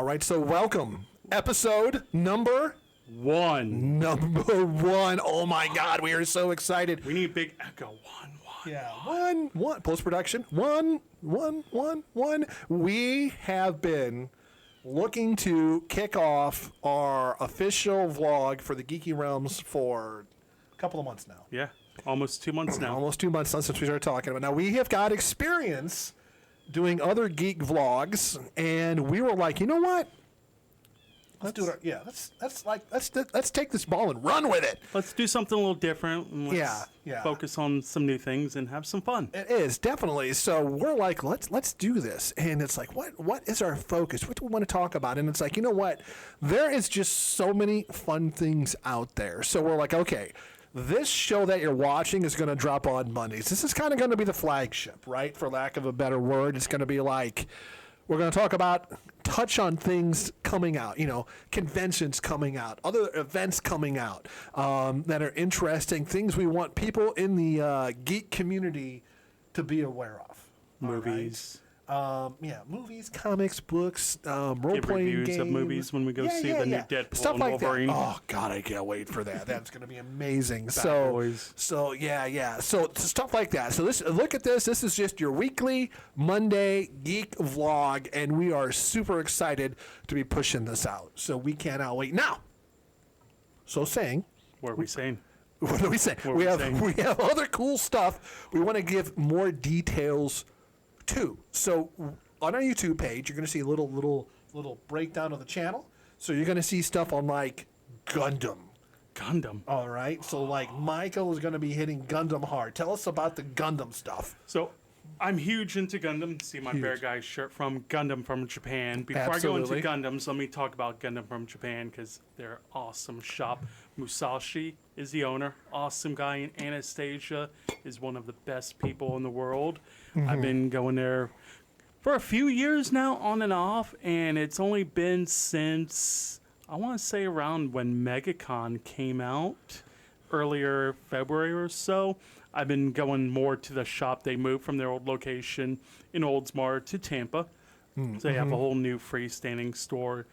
right, so welcome. Episode number one. Oh my God, we are so excited. We need big echo. One. Yeah, one. Post-production. One. We have been looking to kick off our official vlog for the Geeky Realms for a couple of months now. Yeah, almost 2 months now. Almost 2 months now since we started talking about it. Now, we have got experience doing other geek vlogs, and we were like, you know what? Let's do it. Yeah, let's take this ball and run with it. Let's do something a little different. And let's Yeah. focus on some new things and have some fun. It is definitely. So we're like, let's do this, and it's like, what is our focus? What do we want to talk about? And it's like, you know what? There is just so many fun things out there. So we're like, okay, this show that you're watching is going to drop on Mondays. This is kind of going to be the flagship, right? For lack of a better word, it's going to be like, we're going to talk about, touch on things coming out, conventions coming out, other events coming out that are interesting, things we want people in the geek community to be aware of. Movies. Movies, comics, books, role-playing Give reviews games. of movies when we go see the new Deadpool Stuff and like Wolverine. that. Oh, God, I can't wait for that. That's going to be amazing. Bad Boys. So stuff like that. So look at this. This is just your weekly Monday geek vlog, and we are super excited to be pushing this out. So we cannot wait. Now, what are we saying? What are we saying? We have other cool stuff we want to give more details to. So on our YouTube page, you're going to see a little breakdown of the channel. So you're going to see stuff on like Gundam. All right. So like Michael is going to be hitting Gundam hard. Tell us about the Gundam stuff. So I'm huge into Gundam. See my Bear Guy shirt from Gundam from Japan. Before Absolutely. I go into Gundams, let me talk about Gundam from Japan because they're an awesome shop. Musashi is the owner. Awesome guy. And Anastasia is one of the best people in the world. I've been going there for a few years now, on and off, and it's only been since, I want to say around when MegaCon came out, earlier February or so. I've been going more to the shop. They moved from their old location in Oldsmar to Tampa. So they have a whole new freestanding store.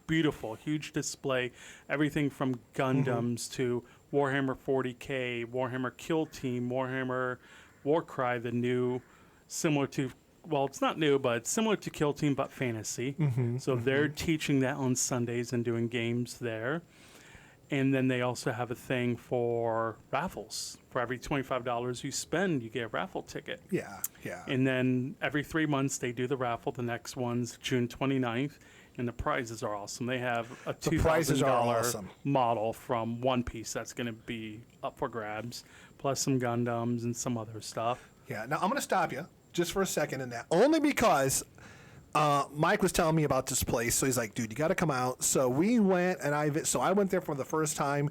Beautiful, huge display. Everything from Gundams to Warhammer 40K, Warhammer Kill Team, Warhammer Warcry, the new, similar to, well, it's not new, but it's similar to Kill Team, but fantasy. So they're teaching that on Sundays and doing games there. And then they also have a thing for raffles. For every $25 you spend, you get a raffle ticket. Yeah. And then every 3 months, they do the raffle. The next one's June 29th. And the prizes are awesome. They have a $2,000 model from One Piece that's going to be up for grabs, plus some Gundams and some other stuff. Yeah. Now, I'm going to stop you just for a second in that. Only because Mike was telling me about this place. So he's like, dude, you got to come out. So we went, and I went there for the first time,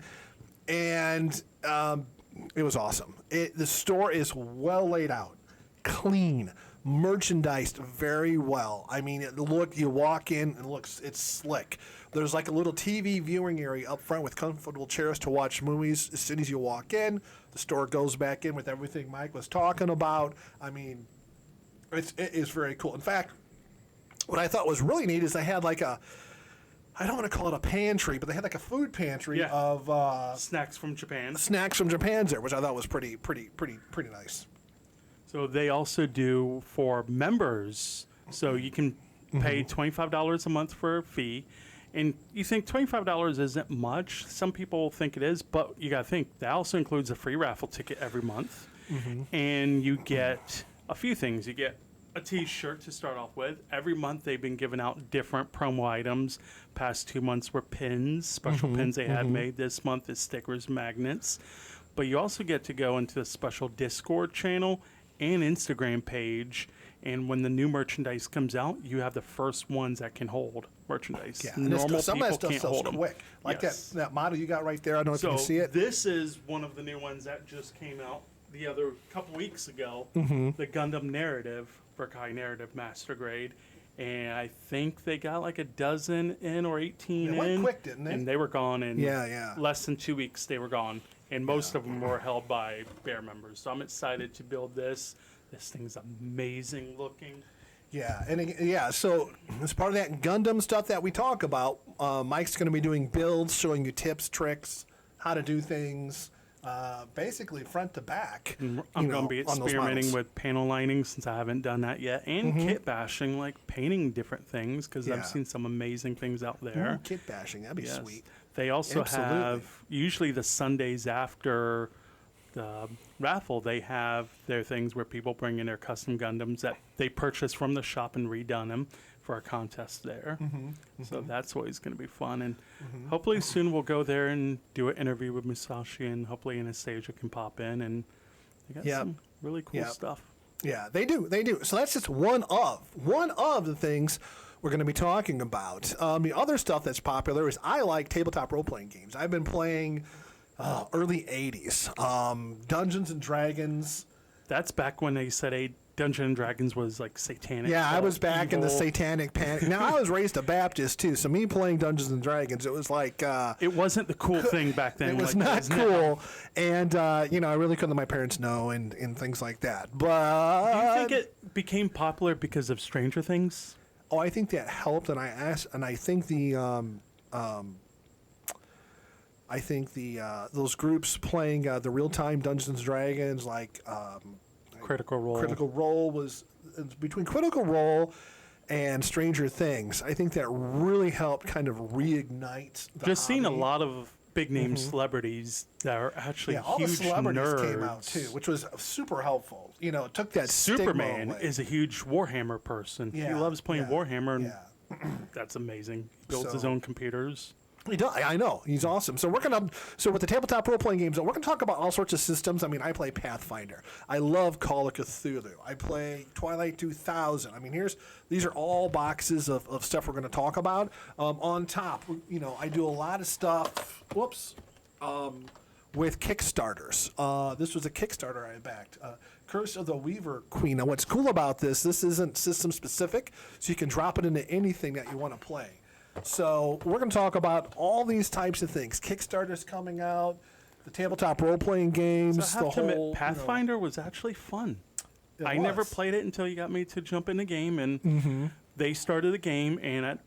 and it was awesome. The store is well laid out, clean, merchandised very well. I mean, you walk in and it's slick. There's like a little TV viewing area up front with comfortable chairs to watch movies. As soon as you walk in, the store goes back in with everything Mike was talking about. I mean, it is very cool. In fact, what I thought was really neat is they had like I don't want to call it a pantry, but they had like a food pantry of snacks from Japan. Snacks from Japan there, which I thought was pretty nice. So they also do for members. So you can pay $25 a month for a fee. And you think $25 isn't much. Some people think it is, but you got to think that also includes a free raffle ticket every month. And you get a few things. You get a t-shirt to start off with. Every month they've been giving out different promo items. Past 2 months were pins, special pins they had made. This month is stickers, magnets. But you also get to go into the special Discord channel and Instagram page, and when the new merchandise comes out, you have the first ones that can hold merchandise. Yeah, normal some of that people stuff can't sells hold them. quick. Like that model you got right there. I don't know if you So can see it. this is one of the new ones that just came out the other couple weeks ago. The Gundam Narrative, Berkai Narrative Master Grade. And I think they got like a dozen in or 18 They went quick, didn't they? And they were gone in Yeah. less than 2 weeks. They were gone. And most of them were held by Bear members. So I'm excited to build this. This thing's amazing looking. Yeah, and so as part of that Gundam stuff that we talk about, Mike's going to be doing builds, showing you tips, tricks, how to do things, basically front to back. I'm going to be experimenting with panel lining since I haven't done that yet, and kit bashing, like painting different things because I've seen some amazing things out there. Ooh, kit bashing, that'd be sweet. They also have, usually the Sundays after the raffle, they have their things where people bring in their custom Gundams that they purchase from the shop and redone them for a contest there. So that's always going to be fun. And hopefully soon we'll go there and do an interview with Musashi, and hopefully Anastasia can pop in. And they got some really cool stuff. Yeah, they do. So that's just one of the things we're going to be talking about. The other stuff that's popular is I like tabletop role-playing games. I've been playing early 80s. Dungeons and Dragons. That's back when they said Dungeons and Dragons was like satanic. Yeah, I was back in the satanic panic. Now, I was raised a Baptist, too, so me playing Dungeons and Dragons, it was like... it wasn't the cool thing back then. It was not cool, and, I really couldn't let my parents know and things like that. But... Do you think it became popular because of Stranger Things? Oh, I think that helped, and I think those groups playing the real-time Dungeons and Dragons, like Critical Role. Critical Role was between Critical Role and Stranger Things. I think that really helped kind of reignite the Just seeing a hobby. lot of big-name celebrities that are actually all the huge celebrities nerds. came out too, which was super helpful. It took that Superman stigma away. is a huge Warhammer person. He Yeah, loves playing yeah, Warhammer, and yeah. that's amazing. He builds his own computers. He does. I know. He's awesome. So with the tabletop role-playing games, we're going to talk about all sorts of systems. I mean, I play Pathfinder. I love Call of Cthulhu. I play Twilight 2000. I mean, these are all boxes of stuff we're going to talk about. On top, I do a lot of stuff. With Kickstarters. This was a Kickstarter I backed. Curse of the Weaver Queen. Now, what's cool about this isn't system specific, so you can drop it into anything that you want to play. So we're going to talk about all these types of things. Kickstarters coming out, the tabletop role-playing games, So I have to admit, Pathfinder was actually fun. I never played it until you got me to jump in the game, and they started the game, and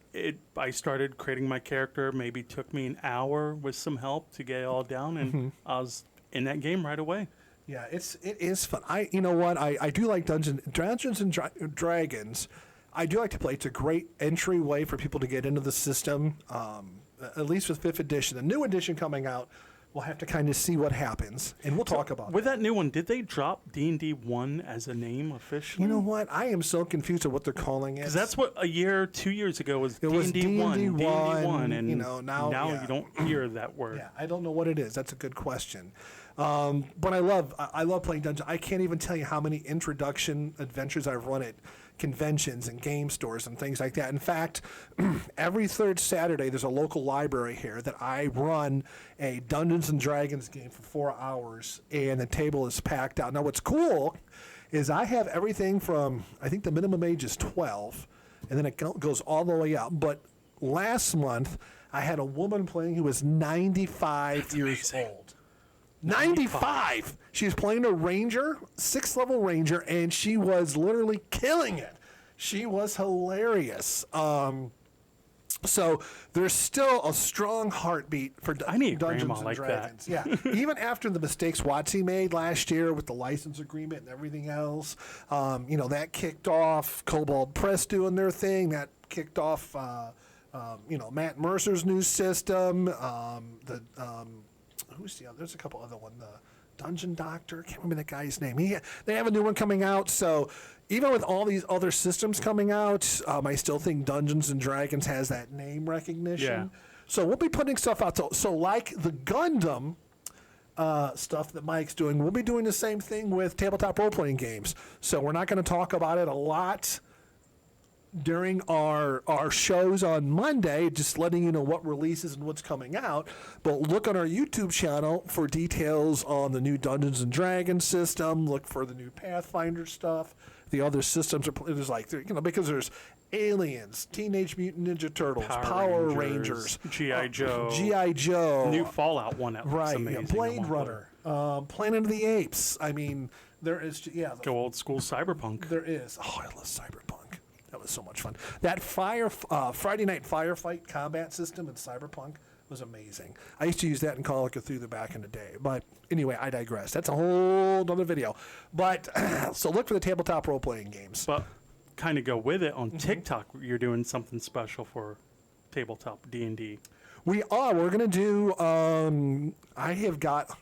I started creating my character. Maybe took me an hour with some help to get it all down, and I was in that game right away. Yeah, it is fun. I do like Dungeons and Dragons. I do like to play. It's a great entryway for people to get into the system, at least with 5th edition. The new edition coming out, we'll have to kind of see what happens, and we'll talk about With that new one, did they drop D&D 1 as a name officially? You know what? I am so confused at what they're calling it. Because that's what 2 years ago was D&D 1. D&D 1, and now you don't hear that word. Yeah, I don't know what it is. That's a good question. But I love playing Dungeons. I can't even tell you how many introduction adventures I've run at conventions and game stores and things like that. In fact, every third Saturday there's a local library here that I run a Dungeons and Dragons game for 4 hours, and the table is packed out. Now, what's cool is I have everything from, I think the minimum age is 12, and then it goes all the way up. But last month I had a woman playing who was 95 years old. 95. She was playing a ranger, 6th level ranger, and she was literally killing it. She was hilarious. So there's still a strong heartbeat for I need Dungeons grandma and like Dragons. that. Yeah, even after the mistakes WotC made last year with the license agreement and everything else, that kicked off Kobold Press doing their thing. That kicked off, Matt Mercer's new system. Who's the other? There's a couple other ones. The Dungeon Doctor. Can't remember that guy's name. They have a new one coming out. So even with all these other systems coming out, I still think Dungeons and Dragons has that name recognition. Yeah. So we'll be putting stuff out. So like the Gundam stuff that Mike's doing, we'll be doing the same thing with tabletop role-playing games. So we're not going to talk about it a lot during our shows on Monday, just letting you know what releases and what's coming out. But look on our YouTube channel for details on the new Dungeons and Dragons system. Look for the new Pathfinder stuff. The other systems because there's Aliens, Teenage Mutant Ninja Turtles, Power Rangers, G.I. Joe, G.I. Joe, new Fallout one that looks amazing. Blade Runner, Planet of the Apes. I mean, there is go old school Cyberpunk. There is. Oh, I love Cyberpunk. That was so much fun. That Friday night firefight combat system in Cyberpunk was amazing. I used to use that in Call of Cthulhu back in the day. But anyway, I digress. That's a whole other video. But so look for the tabletop role-playing games. But kind of go with it on TikTok. You're doing something special for tabletop D&D. We are. We're gonna do. I have got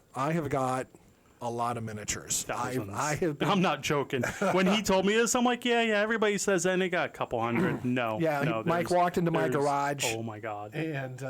a lot of miniatures. Thousands. I have. I'm not joking. When he told me this, I'm like, yeah. Everybody says that, and they got a couple hundred. No, Yeah, no. Mike walked into my garage. Oh my god. And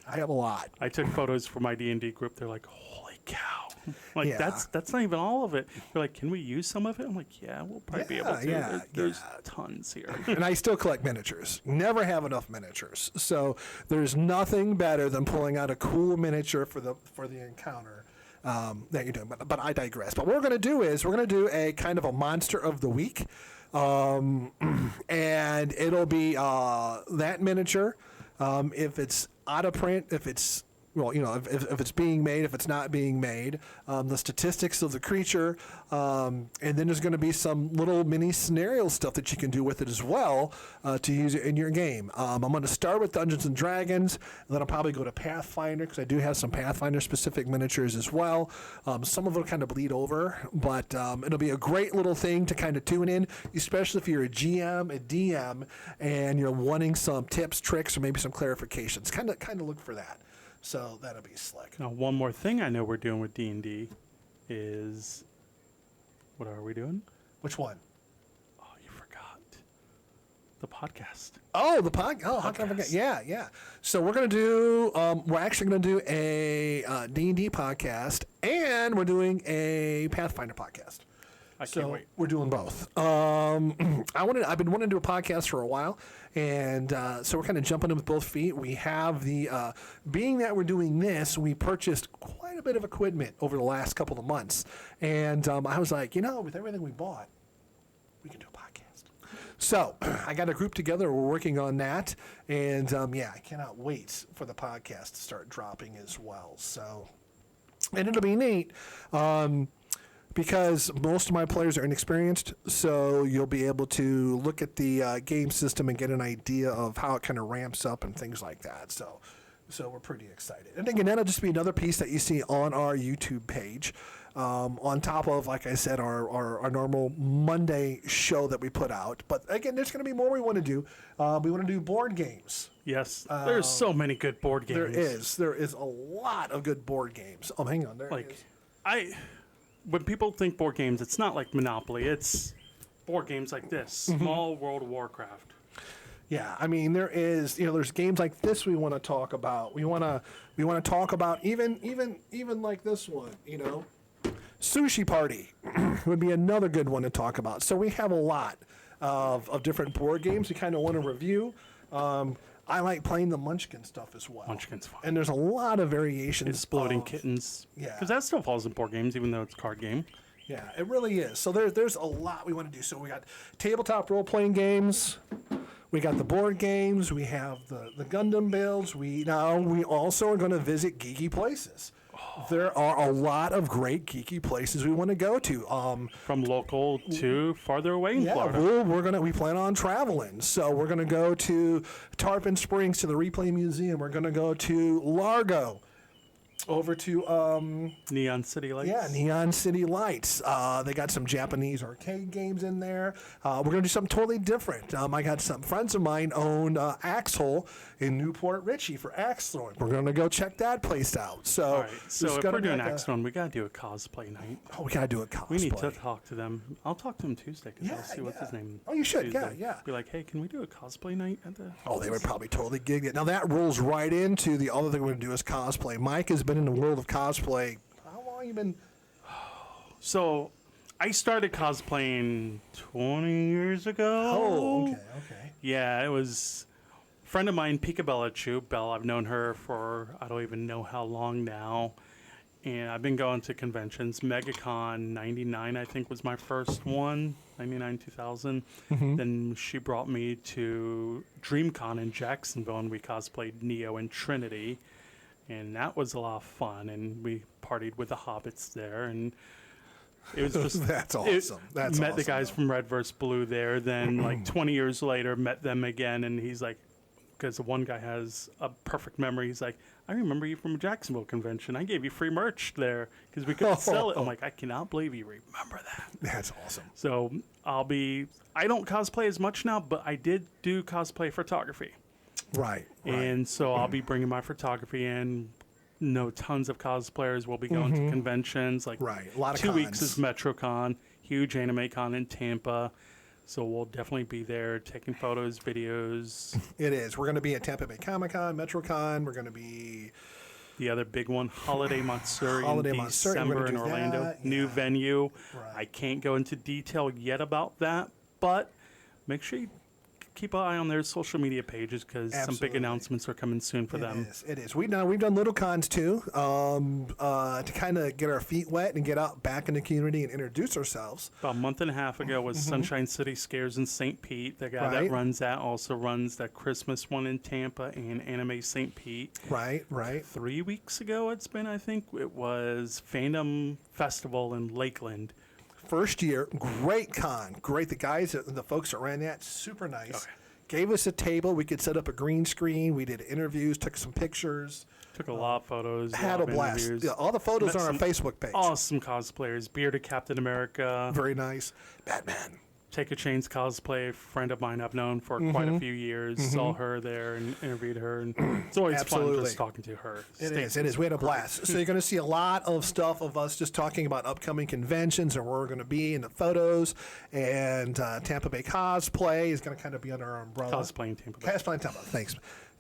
I have a lot. I took photos for my D&D group. They're like, holy cow. Like, Yeah. that's not even all of it. They're like, can we use some of it? I'm like, yeah, we'll probably be able to. There's tons here. And I still collect miniatures. Never have enough miniatures. So there's nothing better than pulling out a cool miniature for the encounter that you're doing. But I digress. But what we're going to do is we're going to do a kind of a monster of the week. And it'll be that miniature. If it's out of print, if it's if it's being made, if it's not being made, the statistics of the creature, and then there's going to be some little mini scenario stuff that you can do with it as well to use it in your game. I'm going to start with Dungeons and Dragons, and then I'll probably go to Pathfinder because I do have some Pathfinder specific miniatures as well. Some of them kind of bleed over, but it'll be a great little thing to kind of tune in, especially if you're a GM, a DM, and you're wanting some tips, tricks, or maybe some clarifications. Kind of look for that. So that'll be slick. Now, one more thing I know we're doing with D&D is, what are we doing? Which one? Oh, you forgot. The podcast. Oh, the podcast. Oh, how can I forget? Yeah. So we're going to do, we're actually going to do a D&D podcast, and we're doing a Pathfinder podcast. I can't wait. We're doing both. I've been wanting to do a podcast for a while, and so we're kind of jumping in with both feet. We have being that we're doing this, we purchased quite a bit of equipment over the last couple of months, and I was like, with everything we bought, we can do a podcast. So I got a group together. We're working on that, and I cannot wait for the podcast to start dropping as well. So, and it'll be neat. Because most of my players are inexperienced, so you'll be able to look at the game system and get an idea of how it kind of ramps up and things like that. So we're pretty excited. And again, that'll just be another piece that you see on our YouTube page, on top of, like I said, our normal Monday show that we put out. But again, there's going to be more we want to do. We want to do board games. Yes, there's so many good board games. There is a lot of good board games. Oh, hang on, there is. When people think board games, it's not like Monopoly. It's board games like this, small World of Warcraft. Yeah, I mean there's games like this we want to talk about. We want to talk about even like this one. Sushi Party would be another good one to talk about. So we have a lot of different board games we kind of want to review. I like playing the Munchkin stuff as well. Munchkin's fun. And there's a lot of variations. Exploding Kittens. Yeah. Because that still falls in board games, even though it's a card game. Yeah, it really is. So there's a lot we want to do. So we got tabletop role-playing games. We got the board games. We have the Gundam builds. We also are going to visit geeky places. There are a lot of great geeky places we want to go to. From local to farther away in Florida. We plan on traveling. So we're gonna go to Tarpon Springs to the Replay Museum. We're gonna go to Largo, over to Neon City Lights. Yeah, Neon City Lights. They got some Japanese arcade games in there. We're gonna do something totally different. I got some friends of mine own Axhole in Newport Richey for axe throwing. We're gonna go check that place out. So, all right. So if we're doing axe throwing, we gotta do a cosplay night. Oh, we gotta do a cosplay. We need to talk to them. I'll talk to them Tuesday because I'll see what's his name. Oh, you should. Tuesday. Yeah. Be like, hey, can we do a cosplay night at the? Oh, they would probably totally gig it. Now that rolls right into the other thing we're gonna do is cosplay. Mike has been in the world of cosplay. How long have you been? So, I started cosplaying 20 years ago. Oh, okay. Yeah, it was a friend of mine, Peekabella Chu. Belle, I've known her for I don't even know how long now. And I've been going to conventions. MegaCon 99, I think, was my first one. 99, 2000. Then she brought me to DreamCon in Jacksonville, and we cosplayed Neo and Trinity. And that was a lot of fun. And we partied with the Hobbits there. And It was just That's awesome. That's met the awesome, guys though. from Red vs. Blue there. Then like 20 years later, met them again, and he's like, because the one guy has a perfect memory. He's like, I remember you from a Jacksonville convention. I gave you free merch there because we couldn't sell it. I'm like, I cannot believe you remember that. That's awesome. So I don't cosplay as much now, but I did do cosplay photography. Right. And so I'll be bringing my photography in. Know tons of cosplayers will be going to conventions. Like Right. A lot of 2 weeks cons. is MetroCon, huge anime con in Tampa. So we'll definitely be there taking photos, videos. It is. We're going to be at Tampa Bay Comic-Con, MetroCon. We're going to be The other big one, Holiday Matsuri Holiday in Matsuri, we're December gonna in do Orlando. that, New yeah. venue. Right. I can't go into detail yet about that, but make sure you keep an eye on their social media pages because some big Absolutely. announcements are coming soon for them. It is. We've done little cons too, to kind of get our feet wet and get out back in the community and introduce ourselves. About a month and a half ago was Sunshine City Scares in St. Pete. The guy that Right. runs that also runs that Christmas one in Tampa and Anime St. Pete. Right. 3 weeks ago it's been, I think, it was Fandom Festival in Lakeland. First year, great con. Great. The guys, the folks that ran that, super nice. Okay. Gave us a table. We could set up a green screen. We did interviews, took some pictures, Took a lot of photos. had a lot of blast. interviews. Yeah, all the photos Met are on our some Facebook page. Awesome cosplayers. Bearded Captain America. Very nice. Batman. Take a Chains cosplay, a friend of mine I've known for quite a few years. Saw her there and interviewed her, and it's always fun Absolutely. just talking to her. It Stacy's is. We had a blast. So you're going to see a lot of stuff of us just talking about upcoming conventions and where we're going to be in the photos. And Tampa Bay Cosplay is going to kind of be under our umbrella. cosplaying Tampa Bay. Cosplay Tampa. Thanks.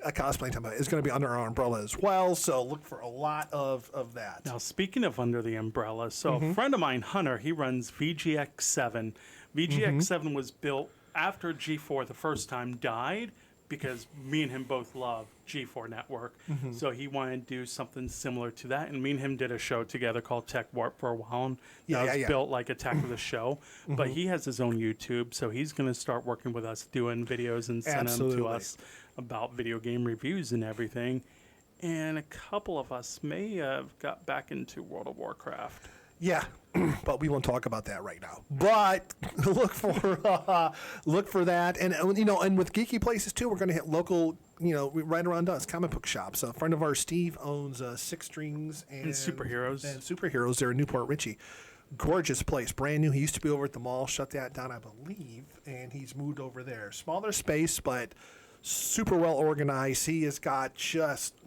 Cosplay Tampa is going to be under our umbrella as well. So look for a lot of that. Now, speaking of under the umbrella, so a friend of mine, Hunter, he runs VGX7. VGX7 was built after G4 the first time died because me and him both love G4 Network. So he wanted to do something similar to that. And me and him did a show together called Tech Warp for a while. And that was built like Attack of the Show. But he has his own YouTube. So he's going to start working with us, doing videos and send them to us about video game reviews and everything. And a couple of us may have got back into World of Warcraft. Yeah, but we won't talk about that right now. But look for that, and and with Geeky Places too, we're going to hit local, right around us, comic book shops. A friend of ours, Steve, owns Six Strings and Superheroes. And Superheroes there in Newport Richey. Gorgeous place, brand new. He used to be over at the mall, shut that down, I believe, and he's moved over there. Smaller space, but super well organized. He has got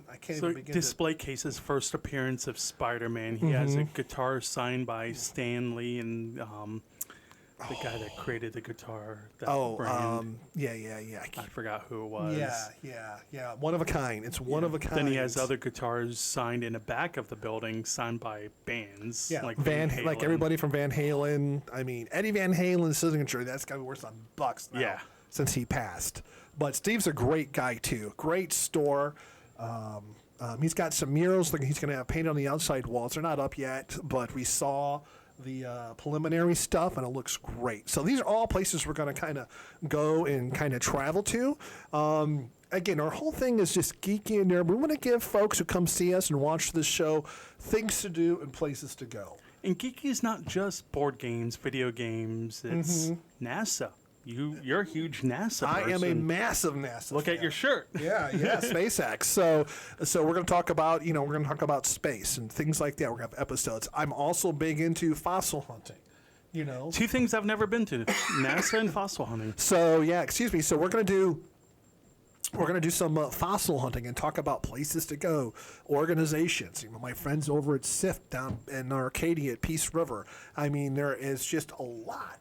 I can't So even begin display case's first appearance of Spider-Man. He has a guitar signed by Stan Lee and the guy that created the guitar. That brand. Yeah. I forgot who it was. Yeah. One of a kind. It's one of a kind. Then he has other guitars signed in the back of the building, signed by bands. Yeah, like Van Halen. like everybody from Van Halen. I mean, Eddie Van Halen's signature, that's got to be worth some bucks now Yeah. since he passed. But Steve's a great guy, too. Great store. He's got some murals that he's going to have painted on the outside walls. They're not up yet, but we saw the preliminary stuff, and it looks great. So these are all places we're going to kind of go and kind of travel to. Again, our whole thing is just geeky in there. We want to give folks who come see us and watch this show things to do and places to go. And Geeky is not just board games, video games. It's NASA. You're a huge NASA I am a person. massive NASA Look fan. at your shirt. Yeah, SpaceX. So we're going to talk about, we're going to talk about space and things like that. We're going to have episodes. I'm also big into fossil hunting, Two things I've never been to: NASA and fossil hunting. So So we're going to do some fossil hunting and talk about places to go, organizations. My friends over at SIFT down in Arcadia at Peace River. I mean, there is just a lot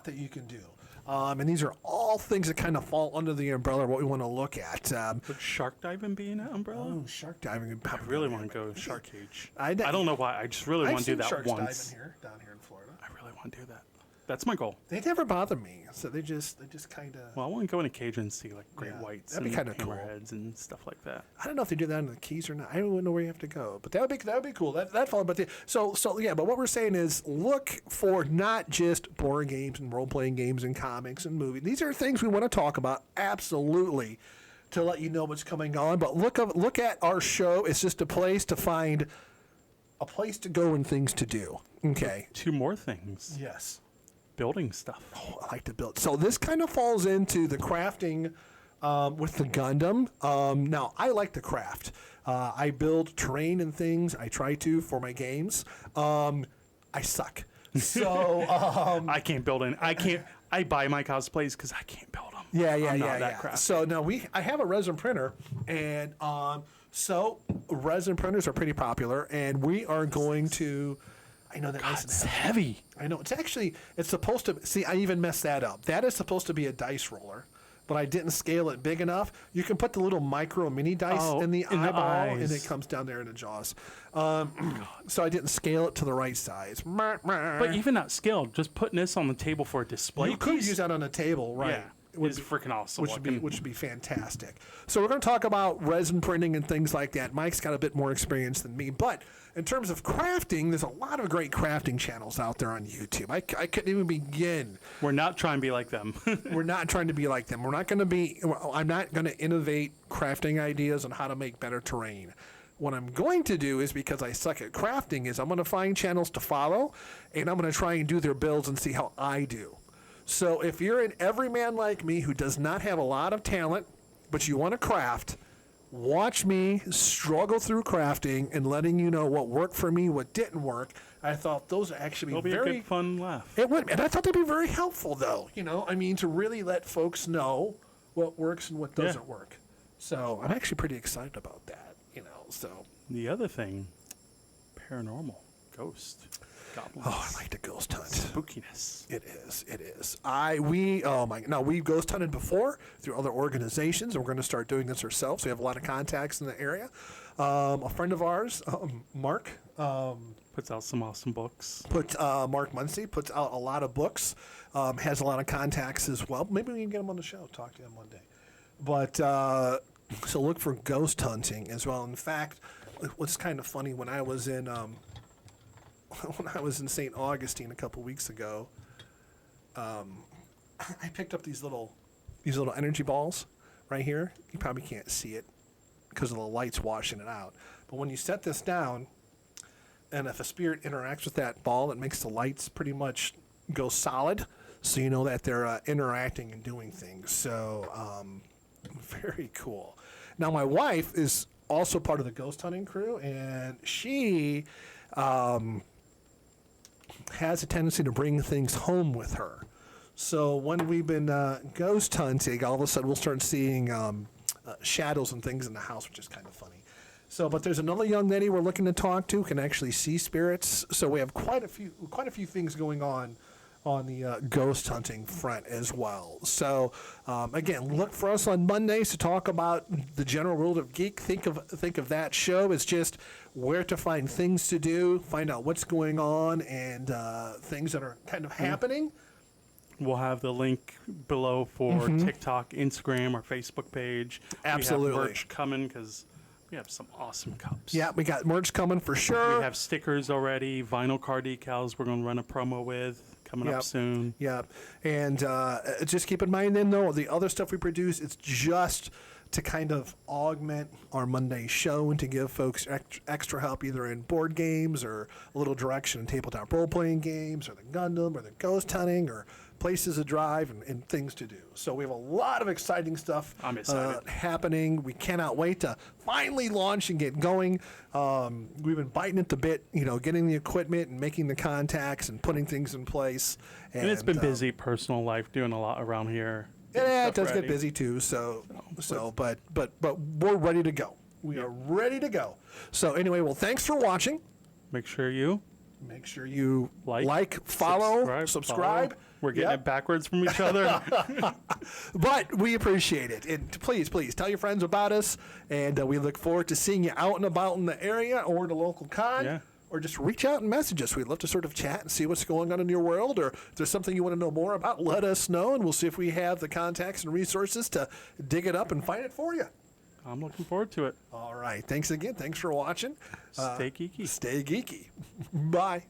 that you can do. And these are all things that kind of fall under the umbrella of what we want to look at. Would shark diving be in that umbrella? Shark diving. I really want to go shark cage. I don't know why. I just really want to do that sharks once. diving down here in Florida. I really want to do that. That's my goal. They never bother me, so they just kind of. Well, I want to go in a cage and see like great whites that'd be and kinda cool. hammerheads and stuff like that. I don't know if they do that in the Keys or not. I don't even know where you have to go, but that would be cool. That fun. But but what we're saying is look for not just board games and role playing games and comics and movies. These are things we want to talk about absolutely to let you know what's coming on. But look at our show. It's just a place to find a place to go and things to do. Okay. 2 more things. Yes. Building stuff. Oh, I like to build. So this kind of falls into the crafting with the Gundam. Now, I like to craft. I build terrain and things. I try to for my games. I suck. So I can't build any. I buy my cosplays because I can't build them. Yeah. That crafty. So now I have a resin printer, and so resin printers are pretty popular, and we are going to. I know that God, nice it's and heavy. I know it's supposed to. See, I even messed that up. That is supposed to be a dice roller, but I didn't scale it big enough. You can put the little micro mini dice in the eyeball, and it comes down there in the jaws. So I didn't scale it to the right size. But even not scaled, just putting this on the table for a display. You could piece, use that on a table, right? Yeah, it's freaking awesome. Which would be fantastic. So we're going to talk about resin printing and things like that. Mike's got a bit more experience than me, but in terms of crafting, there's a lot of great crafting channels out there on YouTube. I couldn't even begin. We're not trying to be like them. We're not trying to be like them. We're not going to be. I'm not going to innovate crafting ideas on how to make better terrain. What I'm going to do is, because I suck at crafting, is I'm going to find channels to follow, and I'm going to try and do their builds and see how I do. So if you're an everyman like me who does not have a lot of talent, but you want to craft, watch me struggle through crafting and letting you know what worked for me, what didn't work. I thought those are actually It'll be very a good fun laugh. It would, and I thought they'd be very helpful, though. I mean, to really let folks know what works and what doesn't work. So I'm actually pretty excited about that. So the other thing, paranormal, ghost, goblins. Oh, I like the ghost hunt. Spookiness. It is. We ghost hunted before through other organizations, and we're going to start doing this ourselves. We have a lot of contacts in the area. A friend of ours, Mark, puts out some awesome books. Mark Muncie puts out a lot of books. Has a lot of contacts as well. Maybe we can get him on the show. Talk to him one day. But so look for ghost hunting as well. In fact, what's kind of funny, when I was in St. Augustine a couple weeks ago, I picked up these little energy balls right here. You probably can't see it because of the lights washing it out. But when you set this down, and if a spirit interacts with that ball, it makes the lights pretty much go solid, so you know that they're interacting and doing things. So very cool. Now, my wife is also part of the ghost hunting crew, and she has a tendency to bring things home with her. So when we've been ghost hunting, all of a sudden we'll start seeing shadows and things in the house, which is kind of funny. So, but there's another young lady we're looking to talk to who can actually see spirits. So we have quite a few things going on the ghost hunting front as well. So again, look for us on Mondays to talk about the general world of geek. Think of that show as just where to find things to do, find out what's going on, and things that are kind of happening. We'll have the link below for TikTok, Instagram, our Facebook page. Absolutely. We have merch coming because we have some awesome cups. Yeah, we got merch coming for sure. We have stickers already, vinyl car decals we're going to run a promo with. Coming up soon. Yeah. And just keep in mind then, though, the other stuff we produce, it's just to kind of augment our Monday show and to give folks extra help either in board games or a little direction in tabletop role-playing games or the Gundam or the ghost hunting or places to drive and things to do. So we have a lot of exciting stuff happening. We cannot wait to finally launch and get going. We've been biting at the bit, getting the equipment and making the contacts and putting things in place. And it's been busy personal life, doing a lot around here. Yeah, it does get busy too. But we're ready to go. We are ready to go. So anyway, well, thanks for watching. Make sure you like, follow, subscribe. We're getting it backwards from each other. But we appreciate it. And please tell your friends about us. And we look forward to seeing you out and about in the area or the local con. Yeah. Or just reach out and message us. We'd love to sort of chat and see what's going on in your world. Or if there's something you want to know more about, let us know. And we'll see if we have the contacts and resources to dig it up and find it for you. I'm looking forward to it. All right. Thanks again. Thanks for watching. Stay geeky. Stay geeky. Bye.